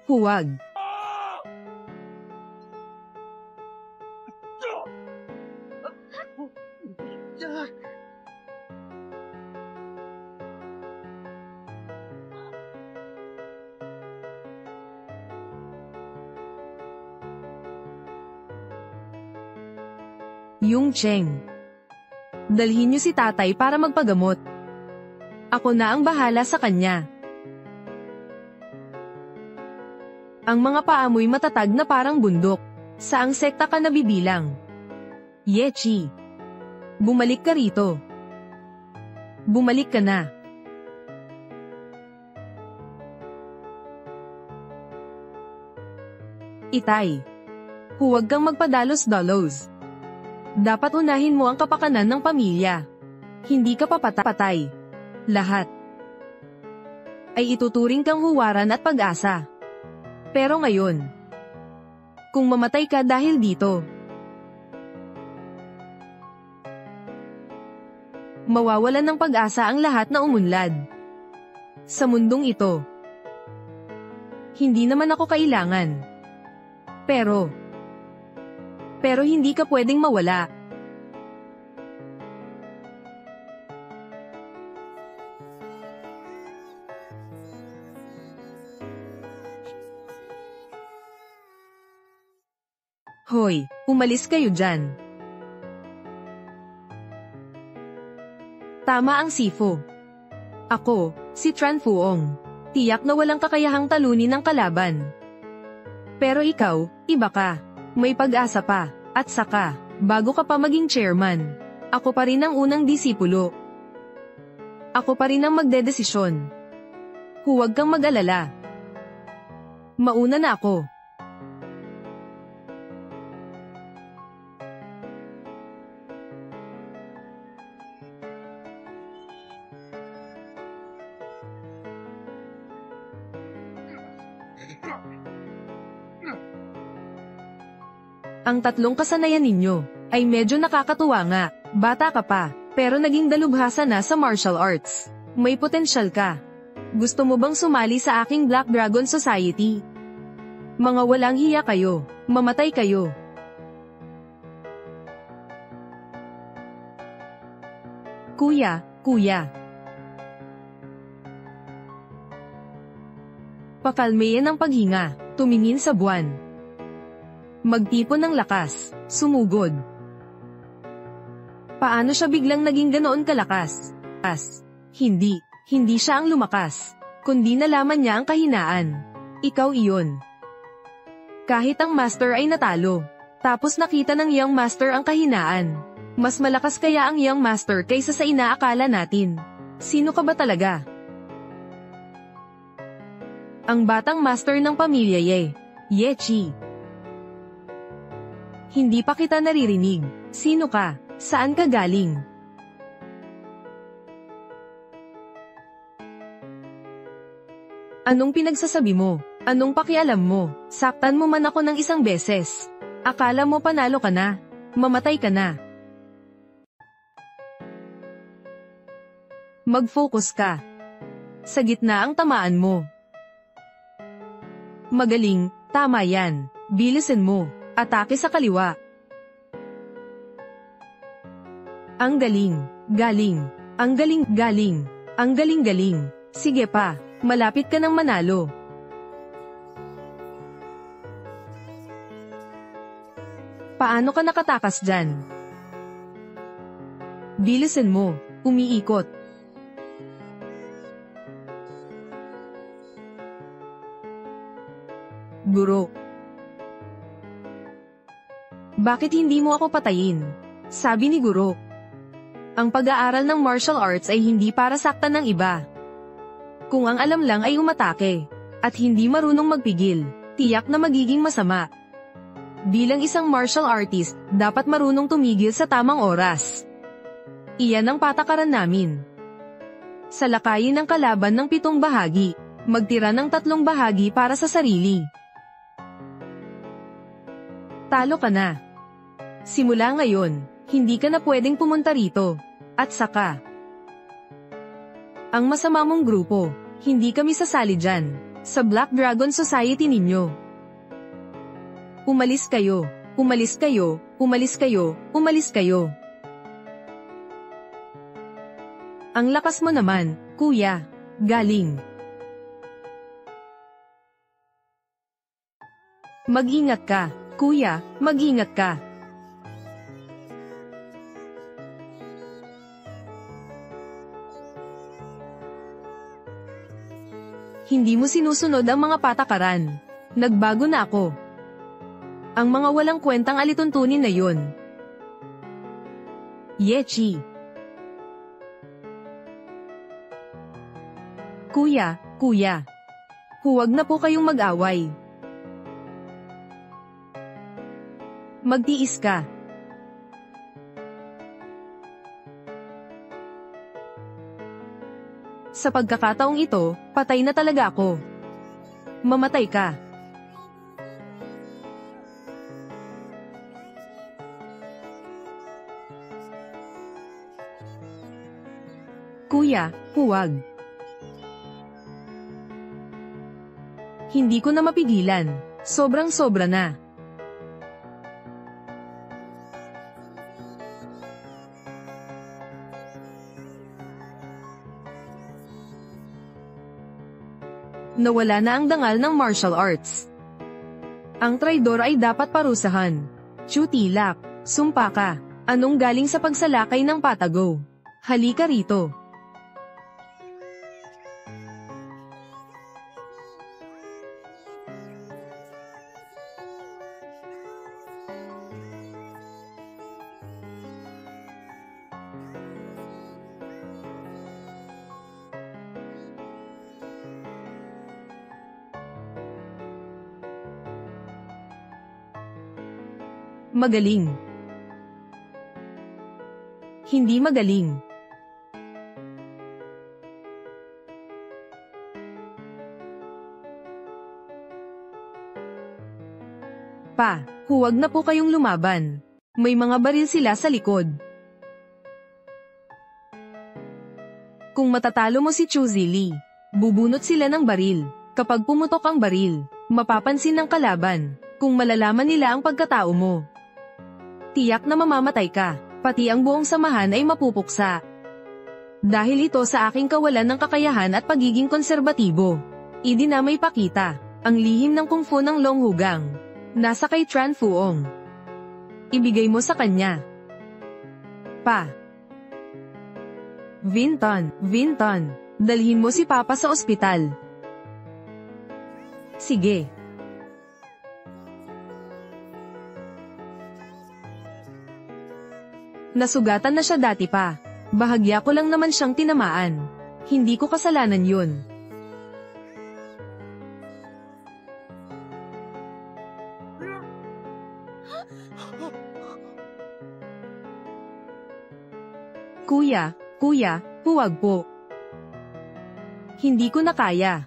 Huwag. Yung Cheng. Dalhin niyo si tatay para magpagamot. Ako na ang bahala sa kanya. Ang mga paamoy matatag na parang bundok. Saang sekta ka nabibilang? Yechi. Bumalik ka rito. Bumalik ka na. Itay. Huwag kang magpadalos-dalos. Dapat unahin mo ang kapakanan ng pamilya. Hindi ka papatay. Lahat ay ituturing kang huwaran at pag-asa. Pero ngayon, kung mamatay ka dahil dito, mawawalan ng pag-asa ang lahat na umunlad sa mundong ito. Hindi naman ako kailangan. Pero hindi ka pwedeng mawala. Hoy, umalis kayo dyan. Tama ang Sifu. Ako, si Tran Fuong. Tiyak na walang kakayahang talunin ng kalaban. Pero ikaw, iba ka. May pag-asa pa, at saka, bago ka pa maging chairman, ako pa rin ang unang disipulo. Ako pa rin ang magdedesisyon. Huwag kang mag-alala. Mauna na ako. Ang tatlong kasanayan ninyo ay medyo nakakatuwa nga. Bata ka pa, pero naging dalubhasa na sa martial arts. May potensyal ka. Gusto mo bang sumali sa aking Black Dragon Society? Mga walang hiya kayo. Mamatay kayo. Kuya. Pakalmayan ang paghinga. Tumingin sa buwan. Magtipon ng lakas, sumugod. Paano siya biglang naging ganoon kalakas? Hindi siya ang lumakas, kundi nalaman niya ang kahinaan. Ikaw iyon. Kahit ang master ay natalo, tapos nakita ng young master ang kahinaan. Mas malakas kaya ang young master kaysa sa inaakala natin. Sino ka ba talaga? Ang batang master ng pamilya Yechi. Hindi pa kita naririnig. Sino ka? Saan ka galing? Anong pinagsasabi mo? Anong pakialam mo? Saktan mo man ako ng isang beses. Akala mo panalo ka na? Mamatay ka na. Mag-focus ka. Sa gitna ang tamaan mo. Magaling, tama yan. Bilisin mo. Atake sa kaliwa. Ang galing. Ang galing. Sige pa, malapit ka nang manalo. Paano ka nakatakas dyan? Bilisin mo, umiikot. Guro. Bakit hindi mo ako patayin? Sabi ni Guro. Ang pag-aaral ng martial arts ay hindi para saktan ng iba. Kung ang alam lang ay umatake, at hindi marunong magpigil, tiyak na magiging masama. Bilang isang martial artist, dapat marunong tumigil sa tamang oras. Iyan ang patakaran namin. Salakayin ang kalaban ng 7 bahagi, magtira ng 3 bahagi para sa sarili. Talo ka na. Simula ngayon, hindi ka na pwedeng pumunta rito. At saka, ang masama mong grupo, hindi kami sasali dyan. sa Black Dragon Society ninyo. Umalis kayo, umalis kayo, umalis kayo, umalis kayo. Ang lakas mo naman, kuya. Galing. Mag-ingat ka, kuya, mag-ingat ka. Hindi mo sinusunod ang mga patakaran. Nagbago na ako. Ang mga walang kwentang alituntunin na yun. Yechi. Kuya, kuya. Huwag na po kayong mag-away. Magtiis ka. Sa pagkakataong ito, patay na talaga ako. Mamatay ka. Kuya, huwag. Hindi ko na mapigilan. Sobrang-sobra na. Nawala na ang dangal ng martial arts. Ang traidor ay dapat parusahan. Chutilak, sumpa ka. Anong galing sa pagsalakay ng patago? Halika rito. Magaling. Hindi magaling. Pa, huwag na po kayong lumaban. May mga baril sila sa likod. Kung matatalo mo si Chu Zili, bubunot sila ng baril. Kapag pumutok ang baril, mapapansin ng kalaban. Kung malalaman nila ang pagkatao mo, tiyak na mamamatay ka, pati ang buong samahan ay mapupuksa. Dahil ito sa aking kawalan ng kakayahan at pagiging konserbatibo. Idinamay pakita, ang lihim ng kung fu ng Long Hugang. Nasa kay Tran Fuong. Ibigay mo sa kanya. Pa. Vinton, dalhin mo si Papa sa ospital. Sige. Nasugatan na siya dati pa. Bahagya ko lang naman siyang tinamaan. Hindi ko kasalanan yun. Kuya, huwag po. Hindi ko na kaya.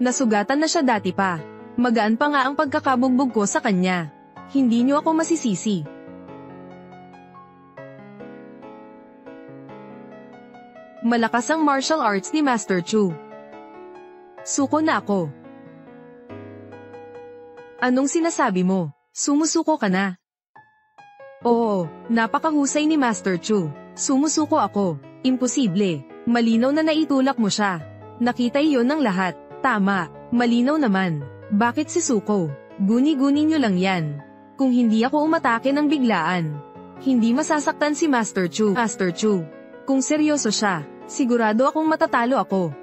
Nasugatan na siya dati pa. Magaan pa nga ang pagkakabugbog ko sa kanya. Hindi niyo ako masisisi. Malakas ang martial arts ni Master Chu. Suko na ako. Anong sinasabi mo? Sumusuko ka na? Oo, napakahusay ni Master Chu. Sumusuko ako. Imposible. Malinaw na naitulak mo siya. Nakita iyon ng lahat. Tama, malinaw naman. Bakit si Suko? Guni-guni nyo lang yan. Kung hindi ako umatake ng biglaan, hindi masasaktan si Master Chu. Master Chu, kung seryoso siya, sigurado akong matatalo ako.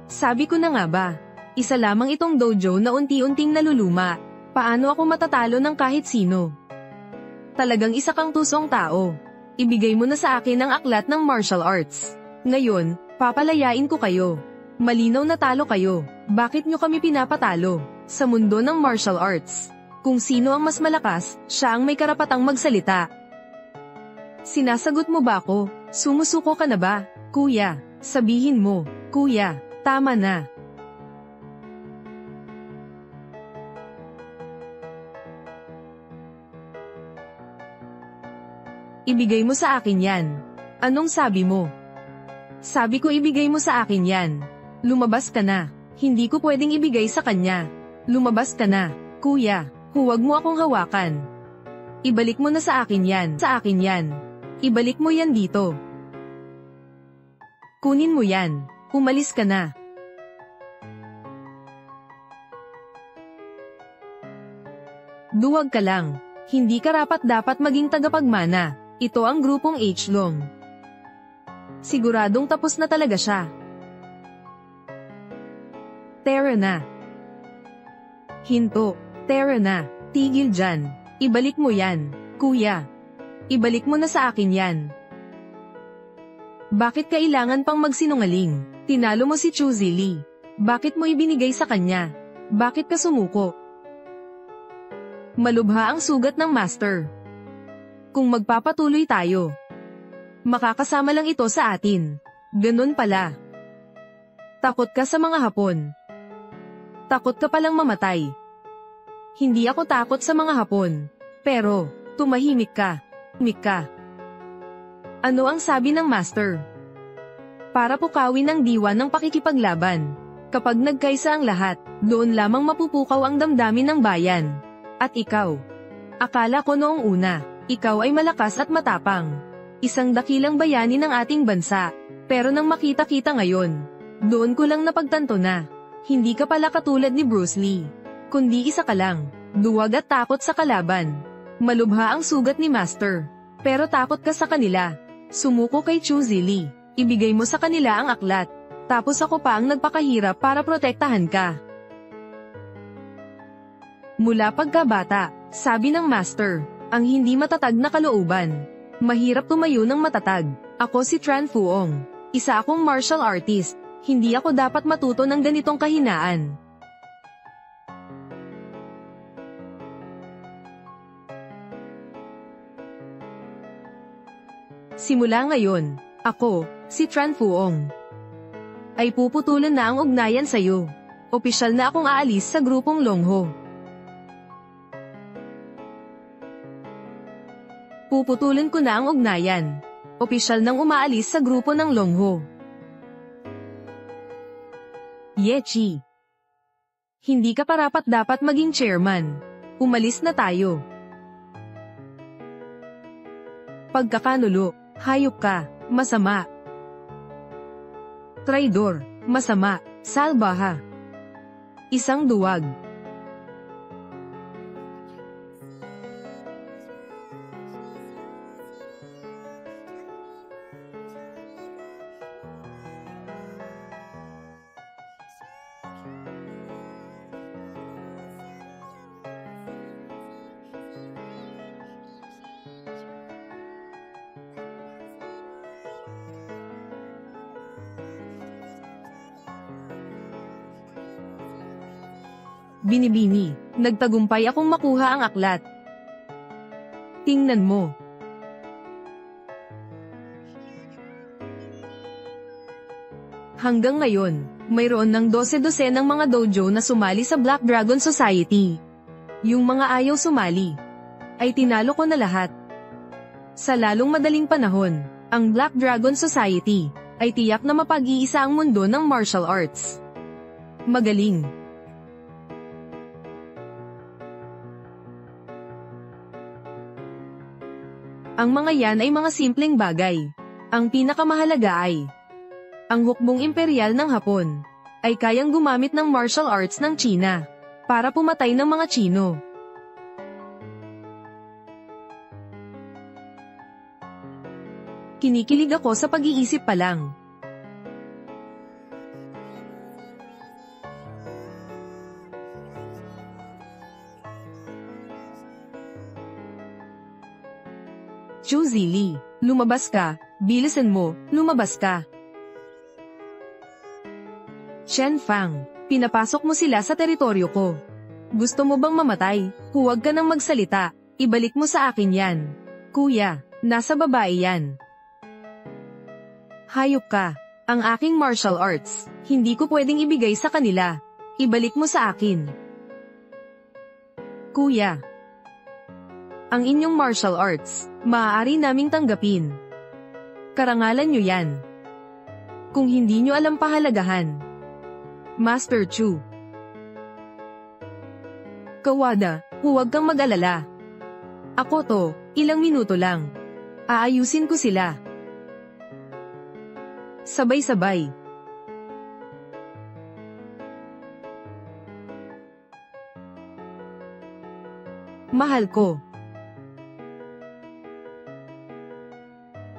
Sabi ko na nga ba, isa lamang itong dojo na unti-unting naluluma. Paano ako matatalo ng kahit sino? Talagang isa kang tusong tao. Ibigay mo na sa akin ang aklat ng martial arts. Ngayon, papalayain ko kayo. Malinaw na talo kayo. Bakit nyo kami pinapatalo? Sa mundo ng martial arts, kung sino ang mas malakas, siya ang may karapatang magsalita. Sinasagot mo ba ako? Sumusuko ka na ba? Kuya, sabihin mo. Kuya, tama na. Ibigay mo sa akin yan. Anong sabi mo? Sabi ko ibigay mo sa akin yan. Lumabas ka na. Hindi ko pwedeng ibigay sa kanya. Lumabas ka na, kuya. Huwag mo akong hawakan. Ibalik mo na sa akin yan. Sa akin yan. Ibalik mo yan dito. Kunin mo yan. Umalis ka na. Duwag ka lang. Hindi karapat-dapat maging tagapagmana. Ito ang grupong H-Long. Siguradong tapos na talaga siya. Tara na. Hinto. Tara na. Tigil dyan. Ibalik mo yan, kuya. Ibalik mo na sa akin yan. Bakit kailangan pang magsinungaling? Tinalo mo si Chu Zili. Bakit mo ibinigay sa kanya? Bakit ka sumuko? Malubha ang sugat ng master. Kung magpapatuloy tayo, makakasama lang ito sa atin. Ganun pala. Takot ka sa mga Hapon. Takot ka palang mamatay. Hindi ako takot sa mga Hapon. Pero, tumahimik ka. Tumahimik ka. Ano ang sabi ng master? Para pukawin ang diwa ng pakikipaglaban. Kapag nagkaisa ang lahat, doon lamang mapupukaw ang damdamin ng bayan. At ikaw? Akala ko noong una, ikaw ay malakas at matapang. Isang dakilang bayani ng ating bansa. Pero nang makita kita ngayon, doon ko lang napagtanto na, hindi ka pala katulad ni Bruce Lee. Kundi isa ka lang, duwag at takot sa kalaban. Malubha ang sugat ni Master. Pero takot ka sa kanila. Sumuko kay Chu Zili. Ibigay mo sa kanila ang aklat. Tapos ako pa ang nagpakahirap para protektahan ka. Mula pagkabata, sabi ng Master, ang hindi matatag na kalooban. Mahirap tumayo ng matatag. Ako si Tran Fuong. Isa akong martial artist. Hindi ako dapat matuto ng ganitong kahinaan. Simula ngayon, ako, si Tran Fuong, ay puputulan na ang ugnayan sa'yo. Opisyal na akong aalis sa grupong Longho. Puputulan ko na ang ugnayan. Opisyal nang umaalis sa grupo ng Longho. Yechi. Hindi ka parapat-dapat maging chairman. Umalis na tayo. Pagkakanulo, hayop ka, masama. Traidor, masama, salbaha. Isang duwag. Binibini, nagtagumpay akong makuha ang aklat. Tingnan mo. Hanggang ngayon, mayroon ng 12 ng mga dojo na sumali sa Black Dragon Society. Yung mga ayaw sumali, ay tinalo ko na lahat. Sa lalong madaling panahon, ang Black Dragon Society ay tiyak na mapag-iisa ang mundo ng martial arts. Magaling. Ang mga yan ay mga simpleng bagay. Ang pinakamahalaga ay, ang hukbong imperial ng Hapon, ay kayang gumamit ng martial arts ng China, para pumatay ng mga Chino. Kinikilig ako sa pag-iisip pa lang. Chu Zili, lumabas ka, bilisan mo, lumabas ka. Chen Fang, pinapasok mo sila sa teritoryo ko. Gusto mo bang mamatay? Huwag ka nang magsalita, ibalik mo sa akin yan. Kuya, nasa babae yan. Hayop ka, ang aking martial arts, hindi ko pwedeng ibigay sa kanila. Ibalik mo sa akin. Kuya, ang inyong martial arts, Maaari naming tanggapin. Karangalan nyo yan. Kung hindi nyo alam pahalagahan. Master Chu. Kawada, huwag kang mag-alala. Ako to, ilang minuto lang. Aayusin ko sila. Sabay-sabay. Mahal ko.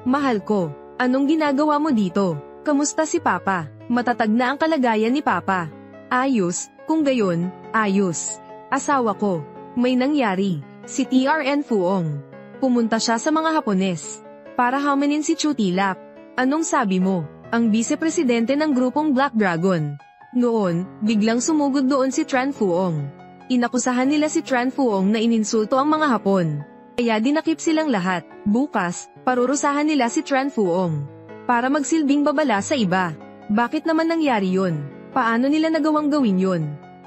Mahal ko, anong ginagawa mo dito? Kamusta si Papa? Matatag na ang kalagayan ni Papa. Ayos, kung gayon, ayos. Asawa ko, may nangyari. Si TRN Fuong. Pumunta siya sa mga Hapones para hamanin si Chu Tilap. Anong sabi mo? Ang vice-presidente ng grupong Black Dragon. Noon, biglang sumugod doon si Tran Fuong. Inakusahan nila si Tran Fuong na ininsulto ang mga Hapon. Kaya dinakip silang lahat. Bukas, parurusahan nila si Tran Fuong para magsilbing babala sa iba. Bakit naman nangyari yun? Paano nila nagawang gawin yun?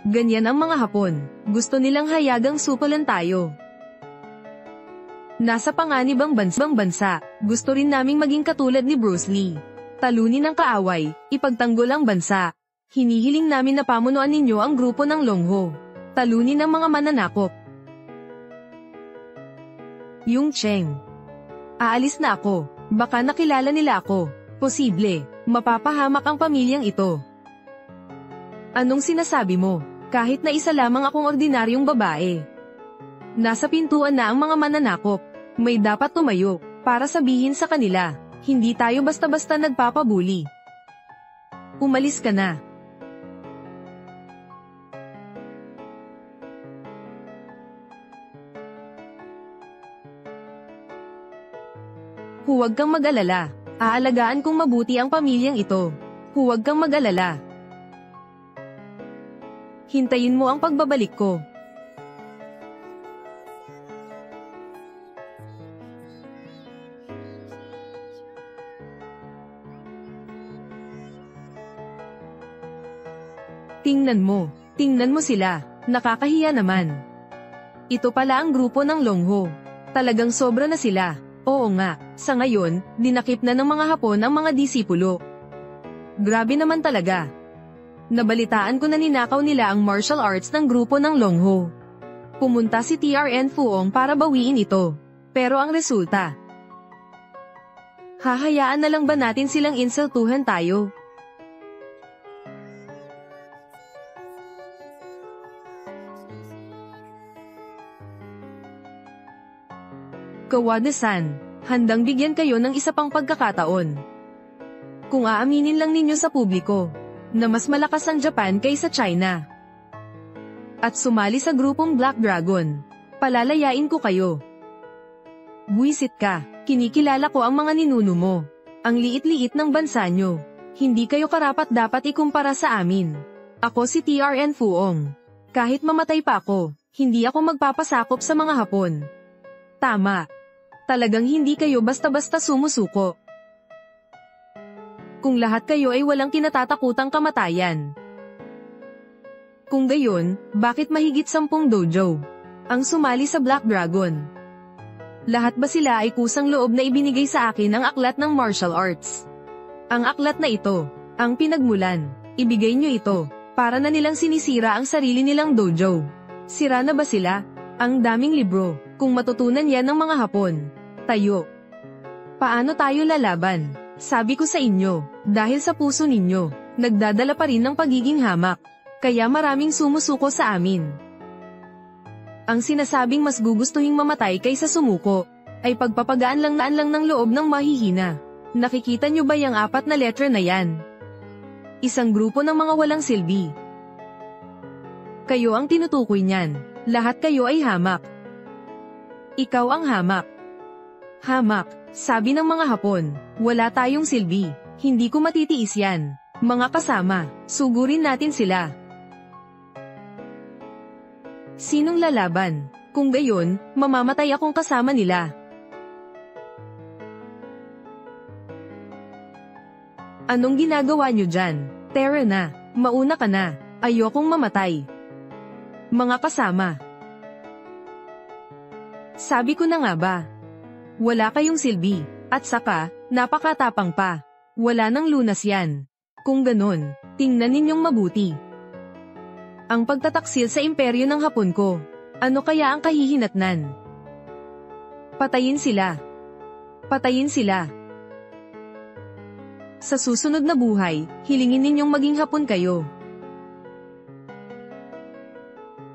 Ganyan ang mga Hapon. Gusto nilang hayagang supalan tayo. Nasa panganib ang bansa. Gusto rin naming maging katulad ni Bruce Lee. Talunin ang kaaway, ipagtanggol ang bansa. Hinihiling namin na pamunuan ninyo ang grupo ng Longho. Talunin ang mga mananakop. Yung Cheng. Aalis na ako. Baka nakilala nila ako. Posible, mapapahamak ang pamilyang ito. Anong sinasabi mo? Kahit na isa lamang akong ordinaryong babae. Nasa pintuan na ang mga mananakop. May dapat tumayo, para sabihin sa kanila, hindi tayo basta-basta nagpapabuli. Umalis ka na. Huwag kang mag-alala. Aalagaan kong mabuti ang pamilyang ito. Huwag kang mag-alala. Hintayin mo ang pagbabalik ko. Tingnan mo sila, nakakahiya naman. Ito pala ang grupo ng Longho. Talagang sobra na sila. Oo nga, sa ngayon, dinakip na ng mga Hapon ang mga disipulo. Grabe naman talaga. Nabalitaan ko na ninakaw nila ang martial arts ng grupo ng Longho. Pumunta si TRN Fuong para bawiin ito. Pero ang resulta, hahayaan na lang ba natin silang insultuhan tayo? Kawada-san, handang bigyan kayo ng isa pang pagkakataon. Kung aaminin lang ninyo sa publiko, na mas malakas ang Japan kaysa China, at sumali sa grupong Black Dragon, palalayain ko kayo. Buwisit ka, kinikilala ko ang mga ninuno mo. Ang liit-liit ng bansa nyo. Hindi kayo karapat-dapat ikumpara sa amin. Ako si TRN Fuong. Kahit mamatay pa ako, hindi ako magpapasakop sa mga Hapon. Tama. Talagang hindi kayo basta-basta sumusuko. Kung lahat kayo ay walang kinatatakutang kamatayan. Kung gayon, bakit mahigit 10 dojo ang sumali sa Black Dragon? Lahat ba sila ay kusang loob na ibinigay sa akin ang aklat ng martial arts? Ang aklat na ito, ang pinagmulan, ibigay nyo ito, para na nilang sinisira ang sarili nilang dojo. Sira na ba sila? Ang daming libro, kung matutunan yan ng mga Hapon. Tayo. Paano tayo lalaban? Sabi ko sa inyo, dahil sa puso ninyo, nagdadala pa rin ng pagiging hamak. Kaya maraming sumusuko sa amin. Ang sinasabing mas gugustuhing mamatay kaysa sumuko, ay pagpapagaan lang ng loob ng mahihina. Nakikita nyo ba yung 4 na letra na yan? Isang grupo ng mga walang silbi. Kayo ang tinutukoy niyan. Lahat kayo ay hamak. Ikaw ang hamak. Hamak, sabi ng mga Hapon, wala tayong silbi, hindi ko matitiis yan. Mga kasama, sugurin natin sila. Sinong lalaban? Kung gayon, mamamatay akong kasama nila. Anong ginagawa nyo dyan? Tara na, mauna ka na, ayokong mamatay. Mga kasama. Sabi ko na nga ba? Wala kayong silbi, at saka, napakatapang pa. Wala nang lunas yan. Kung ganun, tingnan ninyong mabuti. Ang pagtataksil sa imperyo ng Hapon ko. Ano kaya ang kahihinatnan? Patayin sila. Patayin sila. Sa susunod na buhay, hilingin ninyong maging Hapon kayo.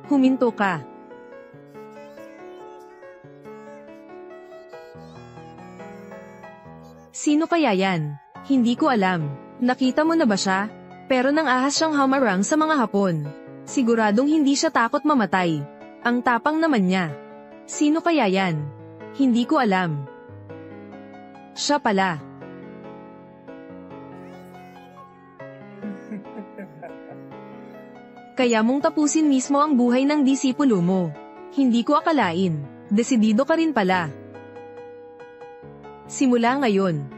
Huminto ka. Sino kaya yan? Hindi ko alam. Nakita mo na ba siya? Pero nang ahas siyang hamarang sa mga Hapon. Siguradong hindi siya takot mamatay. Ang tapang naman niya. Sino kaya yan? Hindi ko alam. Siya pala. Kaya mong tapusin mismo ang buhay ng disipulo mo. Hindi ko akalain. Desidido ka rin pala. Simula ngayon.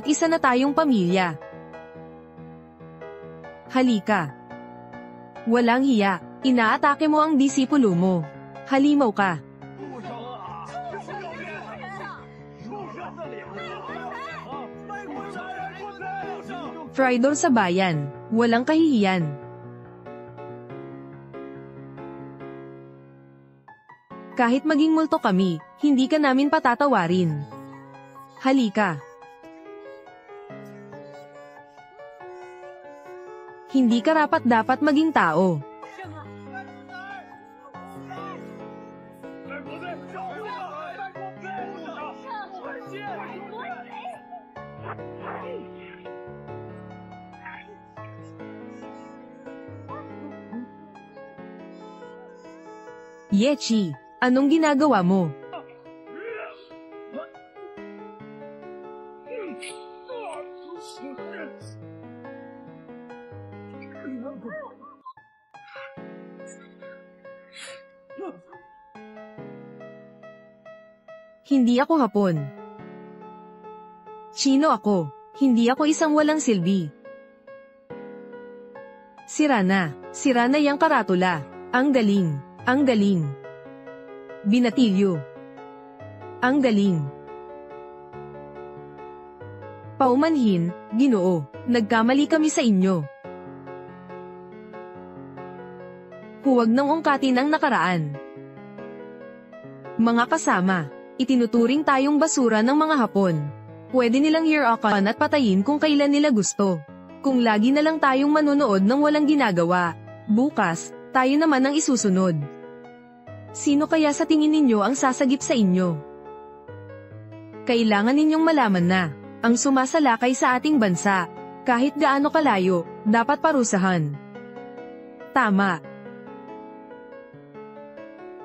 Isa na tayong pamilya. Halika. Walang hiya, inaatake mo ang disipulo mo. Halimaw ka. Traidor sa bayan, walang kahihiyan. Kahit maging multo kami, hindi ka namin patatawarin. Halika. Hindi karapat-dapat maging tao. Yechi, anong ginagawa mo? Hindi ako Hapon. Chino ako. Hindi ako isang walang silbi. Sira na yang karatula. Ang galing, ang galing. Binatilyo. Ang galing. Paumanhin, Ginoo, nagkamali kami sa inyo. Huwag nang ungkatin ang nakaraan. Mga kasama, itinuturing tayong basura ng mga Hapon. Pwede nilang hirakan at patayin kung kailan nila gusto. Kung lagi na lang tayong manonood ng walang ginagawa, bukas, tayo naman ang isusunod. Sino kaya sa tingin ninyo ang sasagip sa inyo? Kailangan ninyong malaman na, ang sumasalakay sa ating bansa, kahit gaano kalayo, dapat parusahan. Tama.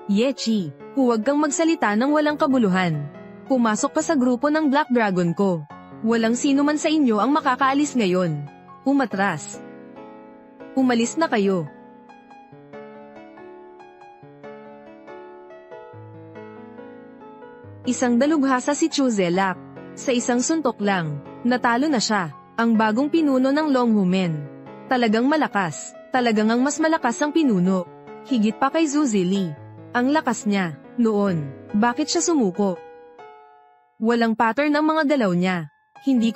Yechi, huwag kang magsalita ng walang kabuluhan. Pumasok ka sa grupo ng Black Dragon ko. Walang sino man sa inyo ang makakaalis ngayon. Umatras. Umalis na kayo. Isang dalubhasa si Chuzelak. Sa isang suntok lang, natalo na siya, ang bagong pinuno ng Longhumen. Talagang malakas, talagang ang mas malakas ang pinuno. Higit pa kay Zuzili. Ang lakas niya, noon, bakit siya sumuko? Walang pattern ang mga galaw niya. Hindi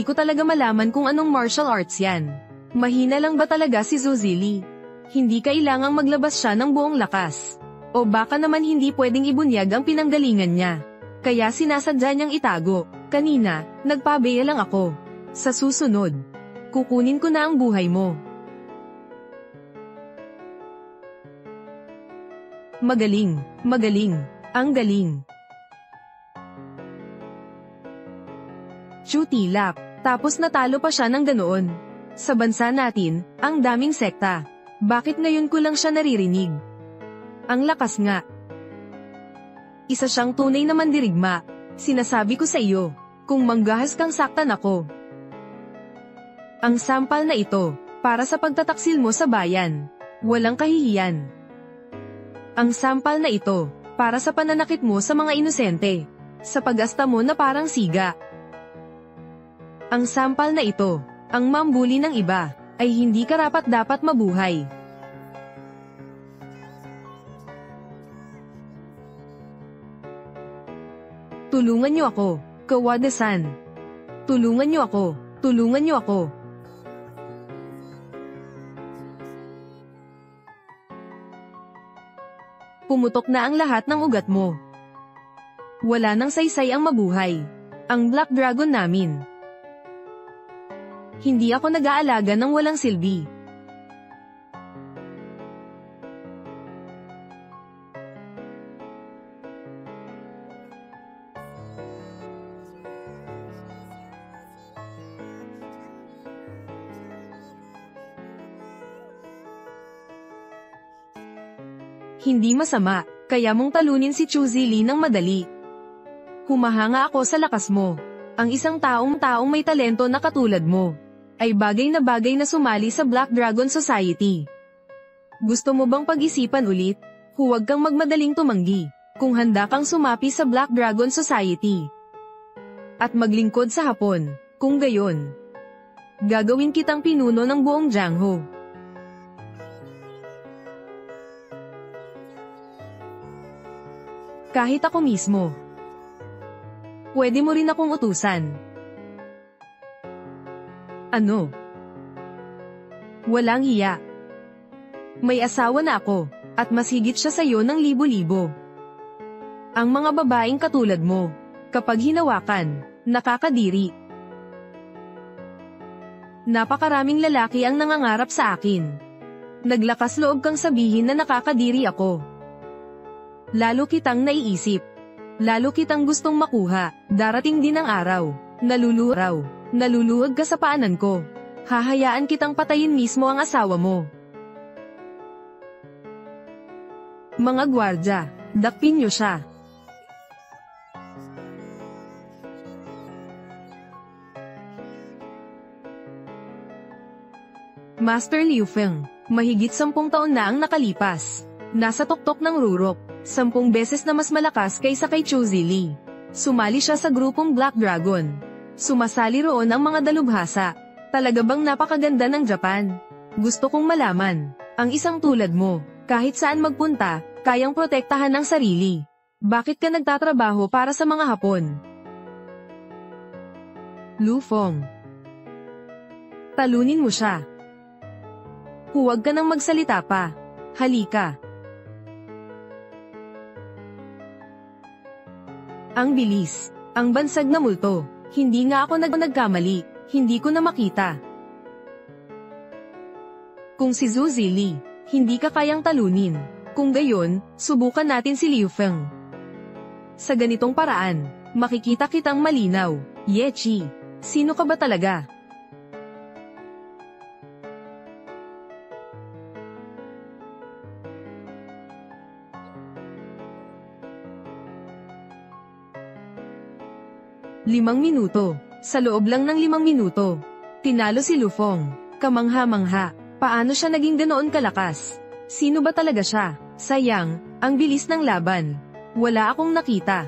ko talaga malaman kung anong martial arts yan. Mahina lang ba talaga si Zuzili? Hindi kailangang maglabas siya ng buong lakas. O baka naman hindi pwedeng ibunyag ang pinanggalingan niya. Kaya sinasadya niyang itago. Kanina, nagpabeya lang ako. Sa susunod, kukunin ko na ang buhay mo. Magaling, magaling, ang galing. Chutilak, tapos natalo pa siya ng ganoon. Sa bansa natin, ang daming sekta. Bakit ngayon ko lang siya naririnig? Ang lakas nga. Isa siyang tunay na mandirigma. Sinasabi ko sa iyo, kung manggahas kang saktan ako. Ang sampal na ito, para sa pagtataksil mo sa bayan. Walang kahihiyan. Ang sampal na ito, para sa pananakit mo sa mga inosente. Sa pag-asta mo na parang siga. Ang sampal na ito, ang mambuli ng iba, ay hindi karapat-dapat mabuhay. Tulungan niyo ako, Kawada-san. Tulungan niyo ako, tulungan niyo ako. Pumutok na ang lahat ng ugat mo. Wala nang saysay ang mabuhay. Ang Black Dragon namin. Hindi ako nag-aalaga ng walang silbi. Hindi masama, kaya mong talunin si Chu Zili ng madali. Humahanga ako sa lakas mo. Ang isang taong may talento na katulad mo, ay bagay na sumali sa Black Dragon Society. Gusto mo bang pag-isipan ulit? Huwag kang magmadaling tumanggi, kung handa kang sumapi sa Black Dragon Society. At maglingkod sa Hapon, kung gayon. Gagawin kitang pinuno ng buong Jiangho. Kahit ako mismo. Pwede mo rin akong utusan. Ano? Walang hiya. May asawa na ako, at mas higit siya sa'yo ng libo-libo. Ang mga babaeng katulad mo, kapag hinawakan, nakakadiri. Napakaraming lalaki ang nangangarap sa akin. Naglakas loob kang sabihin na nakakadiri ako. Lalo kitang naiisip. Lalo kitang gustong makuha. Darating din ang araw. Naluluwag ka sa paanan ko. Hahayaan kitang patayin mismo ang asawa mo. Mga gwardya, dakpin niyo siya. Master Liu Feng, mahigit 10 taon na ang nakalipas. Nasa tuktok ng rurok. 10 beses na mas malakas kaysa kay Chu Zili. Sumali siya sa grupong Black Dragon. Sumasali roon ang mga dalubhasa. Talaga bang napakaganda ng Japan? Gusto kong malaman, ang isang tulad mo, kahit saan magpunta, kayang protektahan ang sarili. Bakit ka nagtatrabaho para sa mga Hapon? Lu Feng. Talunin mo siya. Huwag ka nang magsalita pa. Halika. Ang bilis. Ang bansag na multo. Hindi nga ako nagkamali. Hindi ko na makita. Kung si Zhu Zili, hindi ka kayang talunin. Kung gayon, subukan natin si Liu Feng. Sa ganitong paraan, makikita kitang malinaw. Ye Chi, sino ka ba talaga? Limang minuto. Sa loob lang ng 5 minuto, tinalo si Lu Feng. Kamangha-mangha. Paano siya naging ganoon kalakas? Sino ba talaga siya? Sayang, ang bilis ng laban. Wala akong nakita.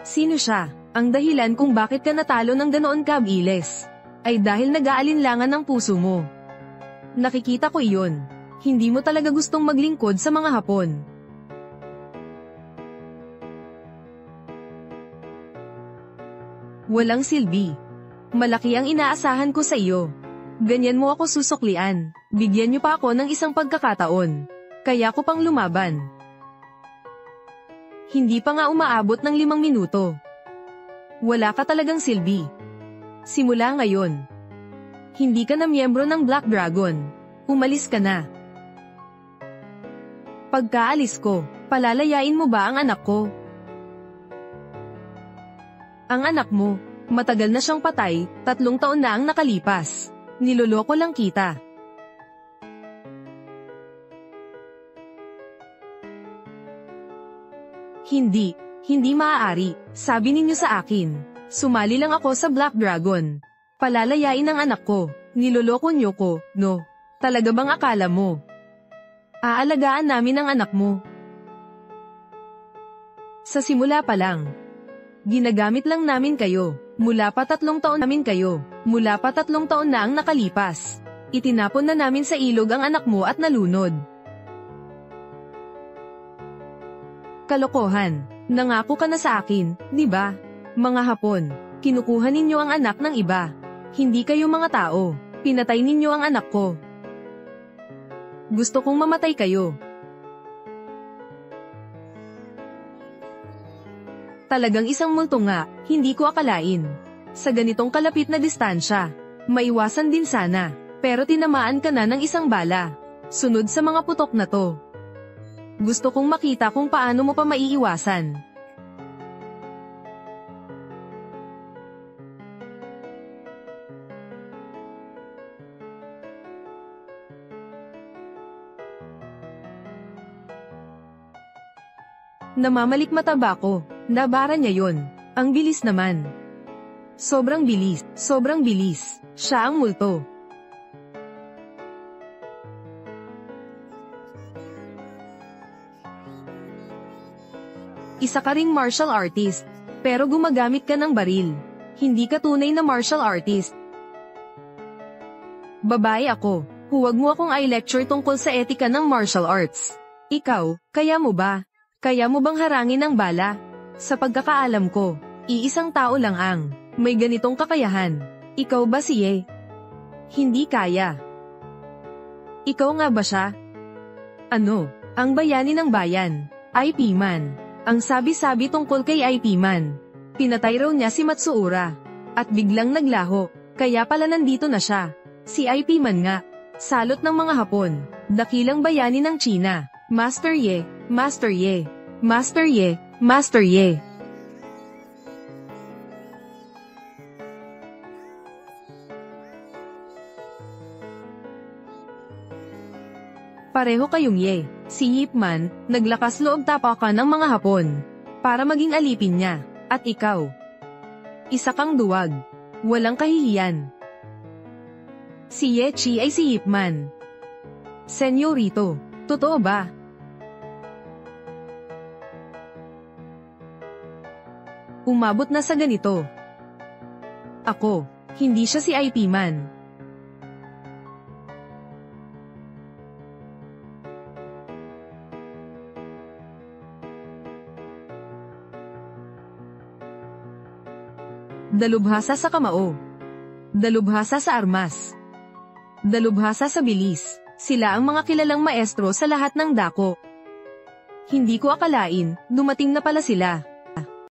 Sino siya? Ang dahilan kung bakit ka natalo ng ganoon kabilis ay dahil nag-aalinlangan ng puso mo. Nakikita ko iyon. Hindi mo talaga gustong maglingkod sa mga Hapon. Walang silbi. Malaki ang inaasahan ko sa iyo. Ganyan mo ako susuklian. Bigyan niyo pa ako ng isang pagkakataon. Kaya ko pang lumaban. Hindi pa nga umaabot ng 5 minuto. Wala ka talagang silbi. Simula ngayon, hindi ka na miyembro ng Black Dragon. Umalis ka na. Pagkaalis ko, palalayain mo ba ang anak ko? Ang anak mo, matagal na siyang patay, 3 taon na ang nakalipas. Niloloko lang kita. Hindi maaari, sabi ninyo sa akin. Sumali lang ako sa Black Dragon. Palalayain ang anak ko, niloloko niyo ko, no? Talaga bang akala mo? Aalagaan namin ang anak mo. Sa simula pa lang. Ginagamit lang namin kayo. Mula pa 3 taon namin kayo. Mula pa 3 taon na ang nakalipas. Itinapon na namin sa ilog ang anak mo at nalunod. Kalokohan. Nangako ka na sa akin, di ba? Mga Hapon, kinukuha ninyo ang anak ng iba. Hindi kayo mga tao. Pinatay ninyo ang anak ko. Gusto kong mamatay kayo. Talagang isang multo nga, hindi ko akalain. Sa ganitong kalapit na distansya, maiwasan din sana, pero tinamaan ka na ng isang bala. Sunod sa mga putok na to. Gusto kong makita kung paano mo pa maiiwasan. Namamalikmata ba ako? Nabara niya yon. Ang bilis naman. Sobrang bilis, sobrang bilis. Siya ang multo. Isa ka ring martial artist, pero gumagamit ka ng baril. Hindi ka tunay na martial artist. Babae ako, huwag mo akong i-lecture tungkol sa etika ng martial arts. Ikaw, kaya mo ba? Kaya mo bang harangin ang bala? Sa pagkakaalam ko, iisang tao lang ang may ganitong kakayahan. Ikaw ba si Ye? Hindi kaya. Ikaw nga ba siya? Ano, ang bayani ng bayan, IP Man. Ang sabi-sabi tungkol kay IP Man. Pinatay raw niya si Matsuura. At biglang naglaho, kaya pala nandito na siya. Si IP Man nga. Salot ng mga Hapon. Dakilang bayani ng China. Master Ye, Master Ye, Master Ye, Master Ye. Pareho kayong Ye. Si Ip Man, naglakas loob tapakan ng mga Hapon. Para maging alipin niya. At ikaw. Isa kang duwag. Walang kahihiyan. Si Ye Chi ay si Ip Man. Senyorito, totoo ba? Umabot na sa ganito. Ako, hindi siya si IP Man. Dalubhasa sa kamao. Dalubhasa sa armas. Dalubhasa sa bilis. Sila ang mga kilalang maestro sa lahat ng dako. Hindi ko akalain, dumating na pala sila.